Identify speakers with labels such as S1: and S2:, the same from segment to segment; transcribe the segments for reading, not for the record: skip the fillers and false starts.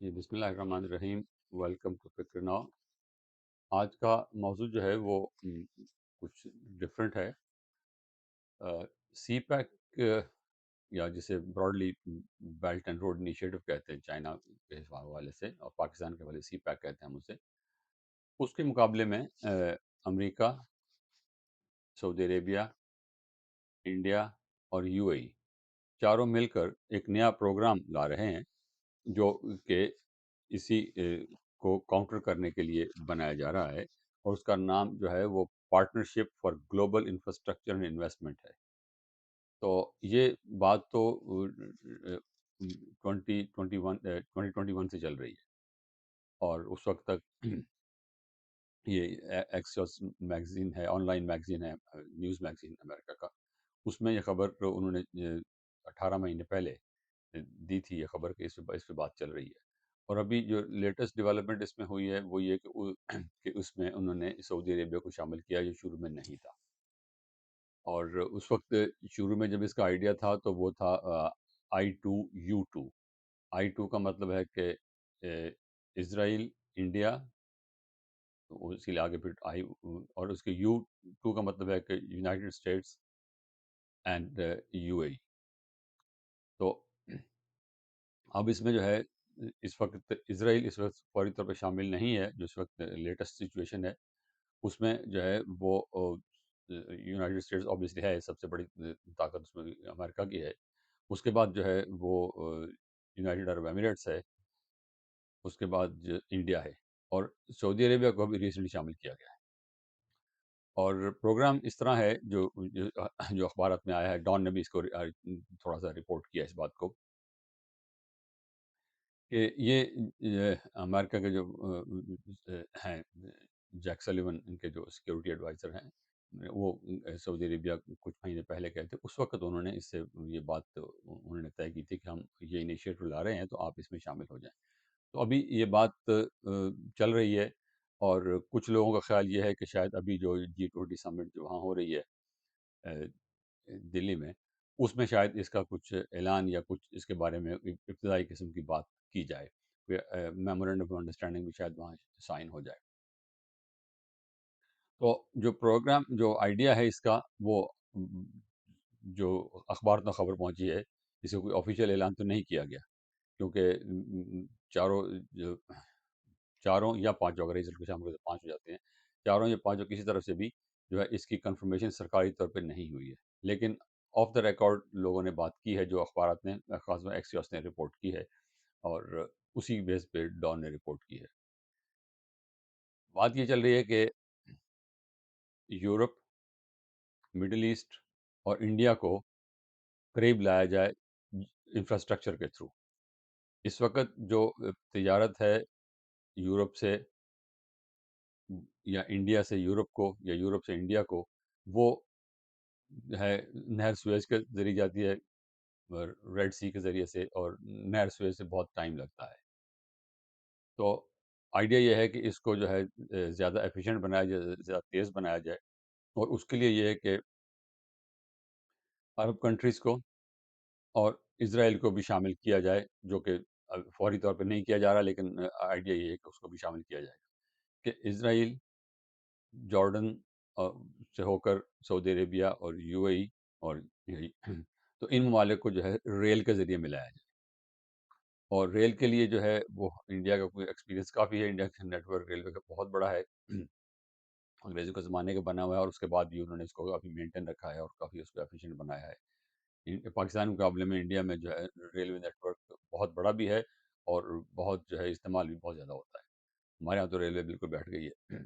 S1: جی بسم اللہ الرحمن الرحیم۔ ویلکم ٹو فکر ناؤ۔ آج کا موضوع جو ہے وہ کچھ ڈفرینٹ ہے۔ سی پیک یا جسے broadly belt and road initiative کہتے ہیں چائنا کے حوالے سے، اور پاکستان کے حوالے سے سی پیک کہتے ہیں ہم اسے۔ اس کے مقابلے میں امریکہ، سعودی عربیہ، انڈیا اور یو اے ای چاروں مل کر ایک نیا پروگرام لا رہے ہیں جو کہ اسی کو کاؤنٹر کرنے کے لیے بنایا جا رہا ہے، اور اس کا نام جو ہے وہ partnership for global infrastructure and investment ہے۔ تو یہ بات تو 2021 سے چل رہی ہے، اور اس وقت تک یہ ایکسیوس میگزین ہے، آن لائن میگزین ہے، نیوز میگزین امریکہ کا، اس میں یہ خبر انہوں نے 18 مہینے پہلے دی تھی، یہ خبر کہ اس پہ بات چل رہی ہے۔ اور ابھی جو لیٹسٹ ڈیولپمنٹ اس میں ہوئی ہے وہ یہ کہ اس میں انہوں نے سعودی عربیہ کو شامل کیا جو شروع میں نہیں تھا۔ اور اس وقت شروع میں جب اس کا آئیڈیا تھا تو وہ تھا I2U2۔ I2 کا مطلب ہے کہ اسرائیل، انڈیا، اس کے لیے آگے پھر آئی، اور اس کے U2 کا مطلب ہے کہ یونائٹڈ اسٹیٹس اینڈ یو اے ای۔ تو اب اس میں جو ہے اس وقت اسرائیل اس وقت فوری طور پہ شامل نہیں ہے، جو اس وقت لیٹسٹ سچویشن ہے اس میں جو ہے وہ یونائٹڈ اسٹیٹس آبویسلی ہے، سب سے بڑی طاقت اس میں امریکہ کی ہے۔ اس کے بعد جو ہے وہ یونائٹڈ عرب ایمریٹس ہے، اس کے بعد انڈیا ہے، اور سعودی عربیہ کو بھی ریسنٹلی شامل کیا گیا ہے۔ اور پروگرام اس طرح ہے جو اخبارات میں آیا ہے، ڈان نے بھی اس کو تھوڑا سا رپورٹ کیا اس بات کو، کہ یہ امریکہ کے جو ہیں جیک سلیون، ان کے جو سیکیورٹی ایڈوائزر ہیں، وہ سعودی عربیہ کچھ مہینے پہلے گئے تھے، اس وقت انہوں نے اس سے یہ بات انہوں نے طے کی تھی کہ ہم یہ انیشیٹو لا رہے ہیں تو آپ اس میں شامل ہو جائیں۔ تو ابھی یہ بات چل رہی ہے، اور کچھ لوگوں کا خیال یہ ہے کہ شاید ابھی جو G20 سمٹ جو وہاں ہو رہی ہے دلی میں، اس میں شاید اس کا کچھ اعلان یا کچھ اس کے بارے میں ابتدائی قسم کی بات کی جائے، میمورینڈم آف انڈرسٹینڈنگ بھی شاید وہاں سائن ہو جائے۔ تو جو پروگرام، جو آئیڈیا ہے اس کا، وہ جو اخبار میں خبر پہنچی ہے، اسے کوئی آفیشیل اعلان تو نہیں کیا گیا، کیونکہ چاروں چاروں یا پانچوں، اگر رزلٹ کو شامل کرے تو پانچ ہو جاتے ہیں، چاروں یا پانچوں کسی طرف سے بھی جو ہے اس کی کنفرمیشن سرکاری طور پہ نہیں ہوئی ہے، لیکن آف دا ریکارڈ لوگوں نے بات کی ہے، جو اخبارات نے، خاص طور ایکسیوس نے رپورٹ کی ہے، اور اسی بیس پہ ڈان نے رپورٹ کی ہے۔ بات یہ چل رہی ہے کہ یورپ، مڈل ایسٹ اور انڈیا کو قریب لایا جائے انفراسٹرکچر کے تھرو۔ اس وقت جو تجارت ہے یورپ سے یا انڈیا سے یورپ کو، یا یورپ سے انڈیا کو، وہ ہے نہر سویز کے ذریعے جاتی ہے، ریڈ سی کے ذریعے سے، اور نہر سویز سے بہت ٹائم لگتا ہے۔ تو آئیڈیا یہ ہے کہ اس کو جو ہے زیادہ ایفیشینٹ بنایا جائے، زیادہ تیز بنایا جائے، اور اس کے لیے یہ ہے کہ عرب کنٹریز کو اور اسرائیل کو بھی شامل کیا جائے، جو کہ فوری طور پہ نہیں کیا جا رہا، لیکن آئیڈیا یہ ہے کہ اس کو بھی شامل کیا جائے گا، کہ اسرائیل، جارڈن سے ہو کر سعودی عربیہ اور یو اے ای اور تو ان ممالک کو جو ہے ریل کے ذریعے ملایا جائے۔ اور ریل کے لیے جو ہے وہ انڈیا کا کوئی ایکسپیرینس کافی ہے، انڈیا کا نیٹ ورک ریلوے کا بہت بڑا ہے، انگریزوں کے زمانے کا بنا ہوا ہے، اور اس کے بعد بھی انہوں نے اس کو کافی مینٹین رکھا ہے اور کافی اس کو ایفیشینٹ بنایا ہے۔ پاکستان کے مقابلے میں انڈیا میں جو ہے ریلوے نیٹ ورک بہت بڑا بھی ہے، اور بہت جو ہے استعمال بھی بہت زیادہ ہوتا ہے۔ ہمارے یہاں تو ریلوے بالکل بیٹھ گئی ہے،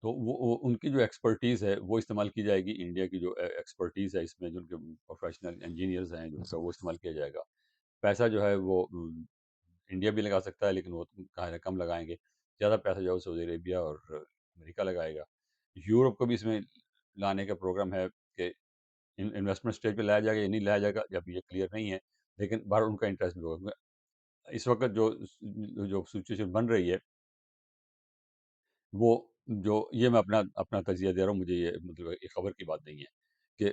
S1: تو وہ ان کی جو ایکسپرٹیز ہے وہ استعمال کی جائے گی، انڈیا کی جو ایکسپرٹیز ہے اس میں، جو ان کے پروفیشنل انجینئرز ہیں جو سب، وہ استعمال کیا جائے گا۔ پیسہ جو ہے وہ انڈیا بھی لگا سکتا ہے، لیکن وہ کم لگائیں گے، زیادہ پیسہ جو ہے سعودی عربیہ اور امریکہ لگائے گا۔ یورپ کو بھی اس میں لانے کا پروگرام ہے کہ انویسٹمنٹ اسٹیج پہ لایا جائے گا یا نہیں لایا جائے گا، جب یہ کلیئر نہیں ہے، لیکن باہر ان کا انٹرسٹ بھی ہوگا۔ اس وقت جو سچویشن بن رہی ہے وہ، جو یہ میں اپنا تجزیہ دے رہا ہوں، مجھے یہ مطلب ایک خبر کی بات نہیں ہے، کہ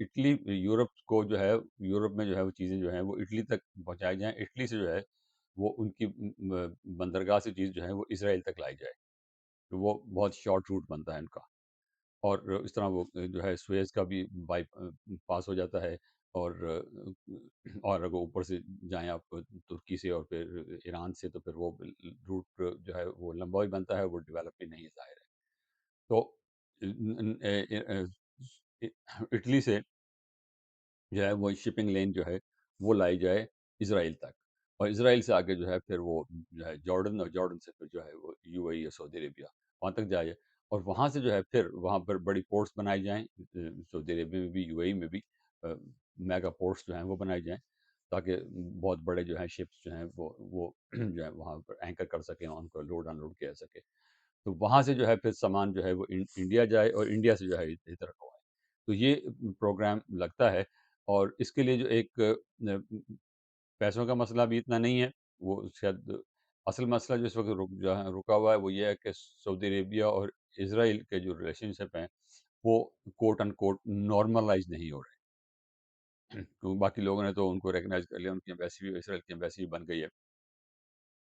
S1: اٹلی یورپ کو جو ہے یورپ میں جو ہے وہ چیزیں جو ہیں وہ اٹلی تک پہنچائی جائیں، اٹلی سے جو ہے وہ ان کی بندرگاہ سے چیز جو ہے وہ اسرائیل تک لائی جائے، تو وہ بہت شارٹ روٹ بنتا ہے ان کا، اور اس طرح وہ جو ہے سویز کا بھی بائی پاس ہو جاتا ہے، اور اگر اوپر سے جائیں آپ ترکی سے اور پھر ایران سے، تو پھر وہ روٹ جو ہے وہ لمبا بھی بنتا ہے، وہ ڈیولپ بھی نہیں ہے ظاہر ہے۔ تو اٹلی سے جو ہے وہ شپنگ لین جو ہے وہ لائی جائے اسرائیل تک، اور اسرائیل سے آگے جو ہے پھر وہ جو ہے جارڈن، اور جارڈن سے پھر جو ہے وہ یو اے ای یا سعودی عربیہ وہاں تک جائے، اور وہاں سے جو ہے پھر وہاں پر بڑی پورٹس بنائی جائیں، سعودی عربیہ میں بھی یو اے ای میں بھی میگا پورٹس جو ہیں وہ بنائی جائیں، تاکہ بہت بڑے جو ہیں شپس جو ہیں وہ جو ہے وہاں پر اینکر کر سکیں، ان کو لوڈ ان لوڈ کیا سکے، تو وہاں سے جو ہے پھر سامان جو ہے وہ انڈیا جائے، اور انڈیا سے جو ہے ادھر کو آئے، تو یہ پروگرام لگتا ہے۔ اور اس کے لیے جو ایک پیسوں کا مسئلہ بھی اتنا نہیں ہے، وہ شاید اصل مسئلہ جو اس وقت رکا ہوا ہے وہ یہ ہے کہ سعودی عربیہ اور اسرائیل کے جو ریلیشن شپ ہیں وہ کوٹ ان کوٹ نارملائز نہیں ہو رہے، کیونکہ باقی لوگوں نے تو ان کو ریکگنائز کر لیا، ان کی ایمبیسی بھی، اسرائیل کی ایمبیسی بھی بن گئی ہے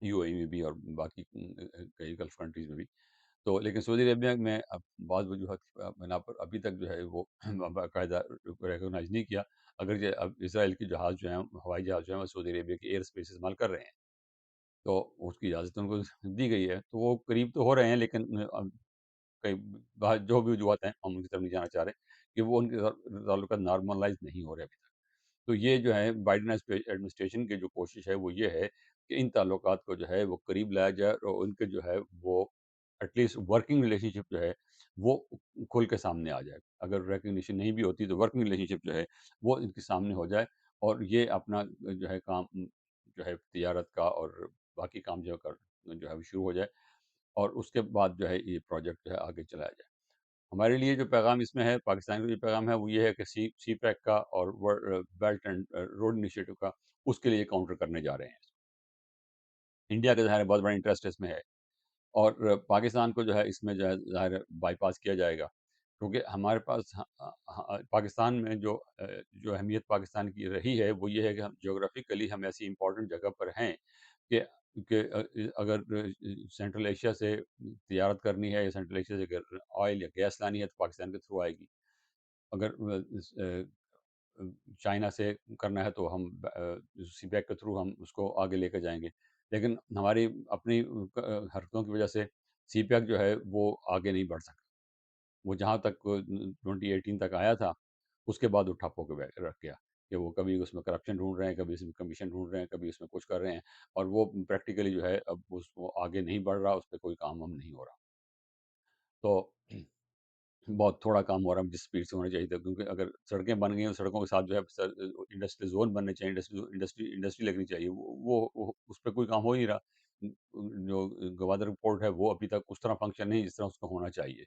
S1: یو اے ای میں بھی اور باقی کئی گلف کنٹریز میں بھی، تو لیکن سعودی عربیہ میں اب بعض وجوہات کی بنا پر ابھی تک جو ہے وہ باقاعدہ ریکگنائز نہیں کیا، اگرچہ اب اسرائیل کے جہاز جو ہیں، ہوائی جہاز جو ہیں، وہ سعودی عربیہ کی ایئر اسپیس استعمال کر رہے ہیں، تو اس کی اجازت ان کو دی گئی ہے، تو وہ قریب تو ہو رہے ہیں، لیکن کئی جو بھی وجوہات ہیں ہم ان کی طرف نہیں جانا چاہ رہے کہ وہ ان کے تعلقات نارملائز نہیں ہو رہے ابھی تک، تو یہ جو ہے بائیڈن ایڈمنسٹریشن کی جو کوشش ہے وہ یہ ہے کہ ان تعلقات کو جو ہے وہ قریب لایا جائے، اور ان کے جو ہے وہ ایٹ لیسٹ ورکنگ ریلیشن شپ جو ہے وہ کھل کے سامنے آ جائے، اگر ریکگنیشن نہیں بھی ہوتی تو ورکنگ ریلیشن شپ جو ہے وہ ان کے سامنے ہو جائے، اور یہ اپنا جو ہے کام جو ہے تجارت کا اور باقی کام جو ہے وہ شروع ہو جائے، اور اس کے بعد جو ہے یہ پروجیکٹ جو ہے آگے چلایا جائے۔ ہمارے لیے جو پیغام اس میں ہے، پاکستان کا جو پیغام ہے وہ یہ ہے کہ سی پیک کا اور بیلٹ اینڈ روڈ انیشیٹو کا، اس کے لیے کاؤنٹر کرنے جا رہے ہیں۔ انڈیا کا ظاہر ہے بہت بڑا انٹرسٹ اس میں ہے، اور پاکستان کو جو ہے اس میں جو ہے ظاہر ہے بائی پاس کیا جائے گا، کیونکہ ہمارے پاس پاکستان میں جو اہمیت پاکستان کی رہی ہے وہ یہ ہے کہ ہم جغرافیکلی ہم ایسی امپورٹنٹ جگہ پر ہیں کہ اگر سینٹرل ایشیا سے تجارت کرنی ہے، یا سینٹرل ایشیا سے اگر آئل یا گیس لانی ہے تو پاکستان کے تھرو آئے گی، اگر چائنا سے کرنا ہے تو ہم سی پیک کے تھرو ہم اس کو آگے لے کے جائیں گے، لیکن ہماری اپنی حرکتوں کی وجہ سے سی پیک جو ہے وہ آگے نہیں بڑھ سکتا، وہ جہاں تک 2018 تک آیا تھا اس کے بعد وہ ٹھپ ہو کے رکھ گیا، کہ وہ کبھی اس میں کرپشن ڈھونڈ رہے ہیں، کبھی اس میں کمیشن ڈھونڈ رہے ہیں، کبھی اس میں کچھ کر رہے ہیں، اور وہ پریکٹیکلی جو ہے اب وہ آگے نہیں بڑھ رہا، اس پہ کوئی کام ہم نہیں ہو رہا، تو بہت تھوڑا کام ہو رہا ہے جس اسپیڈ سے ہونا چاہیے تھا، کیونکہ اگر سڑکیں بن گئی ہیں، سڑکوں کے ساتھ جو ہے انڈسٹری زون بننے چاہیے، انڈسٹری لگنی چاہیے، اس پہ کوئی کام ہو نہیں رہا، جو گوادر پورٹ ہے وہ ابھی تک اس طرح فنکشن نہیں جس طرح اس کو ہونا چاہیے،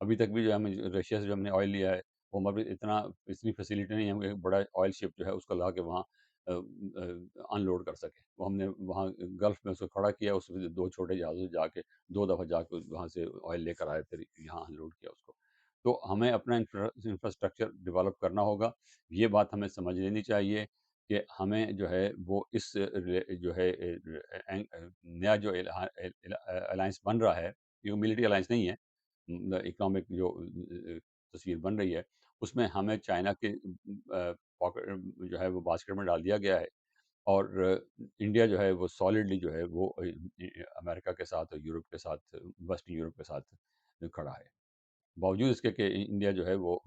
S1: ابھی تک بھی جو ہے ہمیں رشیا سے جو ہم نے آئل لیا ہے وہ ہمارے اتنی فیسلٹی نہیں ہے، ہم ایک بڑا آئل شپ جو ہے اس کو لا کے وہاں ان لوڈ کر سکے، وہ ہم نے وہاں گلف میں اس کو کھڑا کیا، اس میں دو چھوٹے جہازوں سے جا کے 2 دفعہ جا کے وہاں سے آئل لے کر آئے، پھر یہاں ان لوڈ کیا اس کو، تو ہمیں اپنا انفراسٹرکچر ڈیولپ کرنا ہوگا، یہ بات ہمیں سمجھ لینی چاہیے کہ ہمیں جو ہے وہ اس جو ہے نیا جو الائنس بن رہا ہے، یہ ملٹری الائنس نہیں ہے، اکنامک جو تصویر بن رہی ہے اس میں ہمیں چائنا کے پاکٹ جو ہے وہ باسکٹ میں ڈال دیا گیا ہے، اور انڈیا جو ہے وہ سالڈلی جو ہے وہ امریکہ کے ساتھ اور یورپ کے ساتھ، ویسٹرن یورپ کے ساتھ کھڑا ہے، باوجود اس کے کہ انڈیا جو ہے وہ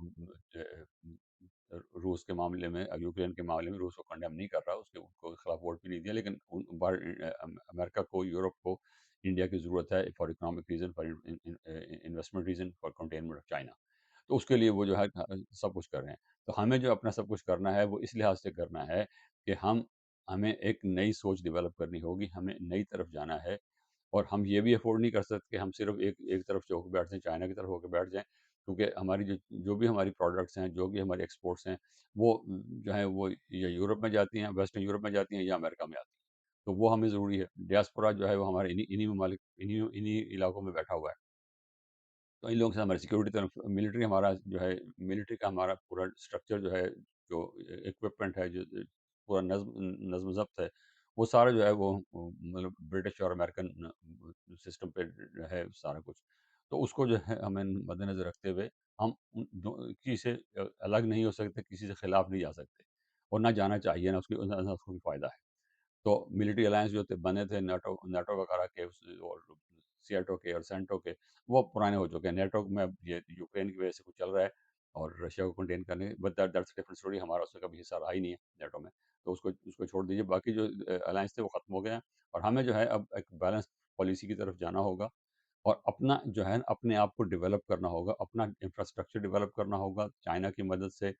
S1: روس کے معاملے میں، یوکرین کے معاملے میں روس کو کنڈیم نہیں کر رہا، اس کو خلاف ووٹ بھی نہیں دیا، لیکن امریکہ کو، یورپ کو انڈیا کی ضرورت ہے for economic reason, for investment reason, for containment of China, تو اس کے لیے وہ جو ہے سب کچھ کر رہے ہیں، تو ہمیں جو اپنا سب کچھ کرنا ہے وہ اس لحاظ سے کرنا ہے کہ ہمیں ایک نئی سوچ ڈیولپ کرنی ہوگی، ہمیں نئی طرف جانا ہے، اور ہم یہ بھی افورڈ نہیں کر سکتے کہ ہم صرف ایک طرف سے ہو کے بیٹھ جائیں، چائنا کی طرف ہو کے بیٹھ جائیں، کیونکہ ہماری جو بھی ہماری پروڈکٹس ہیں، جو بھی ہماری ایکسپورٹس ہیں، وہ جو ہیں وہ یا یورپ میں جاتی ہیں، ویسٹرن یورپ میں جاتی ہیں، یا امریکہ میں آتی ہیں، تو وہ ہمیں ضروری ہے، ڈیاسپورا جو ہے وہ ہمارے انہی ممالک، انہی علاقوں میں بیٹھا ہوا ہے، تو ان لوگوں کے ساتھ ہماری سیکورٹی طرف ملٹری ہمارا جو ہے، ملٹری کا ہمارا پورا اسٹرکچر جو ہے، جو اکوپمنٹ ہے، جو پورا نظم و ضبط ہے، وہ سارا جو ہے وہ مطلب برٹش اور امریکن سسٹم پہ ہے سارا کچھ. تو اس کو جو ہے ہمیں مد نظر رکھتے ہوئے ہم کسی سے الگ نہیں ہو سکتے، کسی سے خلاف نہیں جا سکتے، اور نہ جانا چاہیے، نہ اس کو کوئی فائدہ ہے. تو ملٹری الائنس جو تھے بنے تھے نیٹو وغیرہ کے، اور سیاٹو کے اور سینٹو کے، وہ پرانے ہو چکے ہیں. نیٹو میں اب یہ یوکرین کی وجہ سے کچھ چل رہا ہے اور رشیا کو کنٹین کرنے، بٹ دیٹس ڈفرنٹ اسٹوری. ہمارا اس میں کبھی حصہ رہا ہی نہیں ہے نیٹو میں، تو اس کو چھوڑ دیجیے. باقی جو الائنس تھے وہ ختم ہو گئے ہیں، اور ہمیں جو ہے اب ایک بیلنس پالیسی کی طرف جانا ہوگا، اور اپنا جو ہے اپنے آپ کو ڈیولپ کرنا ہوگا، اپنا انفراسٹرکچر ڈیولپ کرنا ہوگا چائنا کی مدد سے.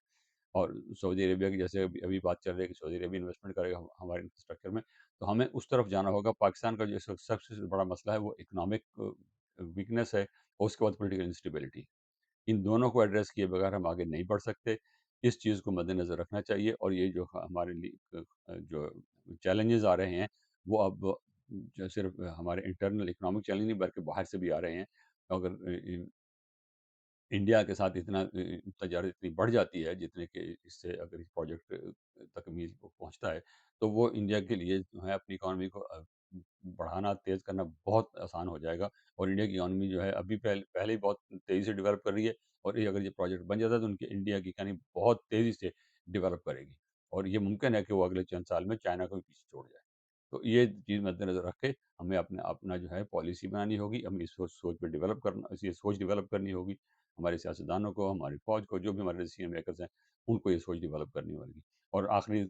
S1: اور سعودی عربیہ کی جیسے ابھی بات چل رہی ہے کہ سعودی عربیہ انویسٹمنٹ کرے گا ہمارے انفراسٹرکچر میں، تو ہمیں اس طرف جانا ہوگا. پاکستان کا جو سب سے بڑا مسئلہ ہے وہ اکنامک ویکنس ہے، اور اس کے بعد پولیٹیکل انسٹیبلٹی. ان دونوں کو ایڈریس کیے بغیر ہم آگے نہیں بڑھ سکتے. اس چیز کو مد نظر رکھنا چاہیے. اور یہ جو ہمارے لیے جو چیلنجز آ رہے ہیں، وہ اب جو صرف ہمارے انٹرنل اکنامک چیلنج نہیں بلکہ باہر سے بھی آ رہے ہیں. اگر انڈیا کے ساتھ اتنا تجارت اتنی بڑھ جاتی ہے جتنے کہ اس سے اگر اس پروجیکٹ تکمیل کو پہنچتا ہے، تو وہ انڈیا کے لیے جو ہے اپنی اکانومی کو بڑھانا، تیز کرنا بہت آسان ہو جائے گا. اور انڈیا کی اکانومی جو ہے ابھی پہلے ہی بہت تیزی سے ڈیولپ کر رہی ہے، اور یہ اگر یہ پروجیکٹ بن جاتا ہے تو ان کی انڈیا کی اکانومی بہت تیزی سے ڈیولپ کرے گی. اور یہ ممکن ہے کہ وہ اگلے چند سال میں چائنا کو بھی پیچھے چھوڑ جائے. تو یہ چیز مد نظر رکھ کے ہمیں اپنا جو ہے پالیسی بنانی ہوگی. ہمیں اس سوچ پہ ڈیولپ کرنا، یہ سوچ ڈیولپ کرنی ہوگی. ہمارے سیاستدانوں کو، ہماری فوج کو، جو بھی ہمارے ڈیسیجن میکرز ہیں، ان کو یہ سوچ ڈیولپ کرنی ہوگی. اور آخری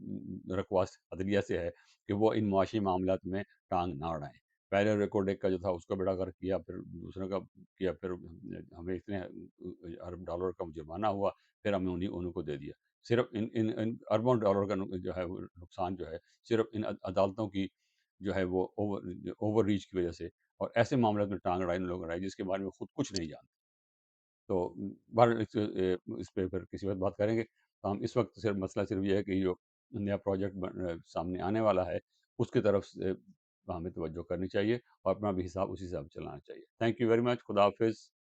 S1: رکواست عدلیہ سے ہے کہ وہ ان معاشی معاملات میں ٹانگ نہ اڑائیں. پہلے ریکارڈ ایک کا جو تھا اس کا بیڑا غرق کیا، پھر دوسروں کا کیا، پھر ہمیں اتنے ارب ڈالر کا جرمانہ ہوا، پھر ہمیں انہوں کو دے دیا. صرف ان اربوں ڈالر کا جو ہے وہ نقصان جو ہے صرف ان عدالتوں کی جو ہے وہ اوور ریچ کی وجہ سے، اور ایسے معاملات میں ٹانگ اڑائی لوگ اڑائی جس کے بارے میں خود کچھ نہیں جانتے. تو بہر اس پہ پھر کسی وقت بات کریں گے. تو ہم اس وقت صرف مسئلہ صرف یہ ہے کہ جو نیا پروجیکٹ سامنے آنے والا ہے، اس کی طرف سے ہمیں توجہ کرنی چاہیے، اور اپنا بھی حساب اسی حساب سے چلانا چاہیے. Thank you very much. خدا حافظ.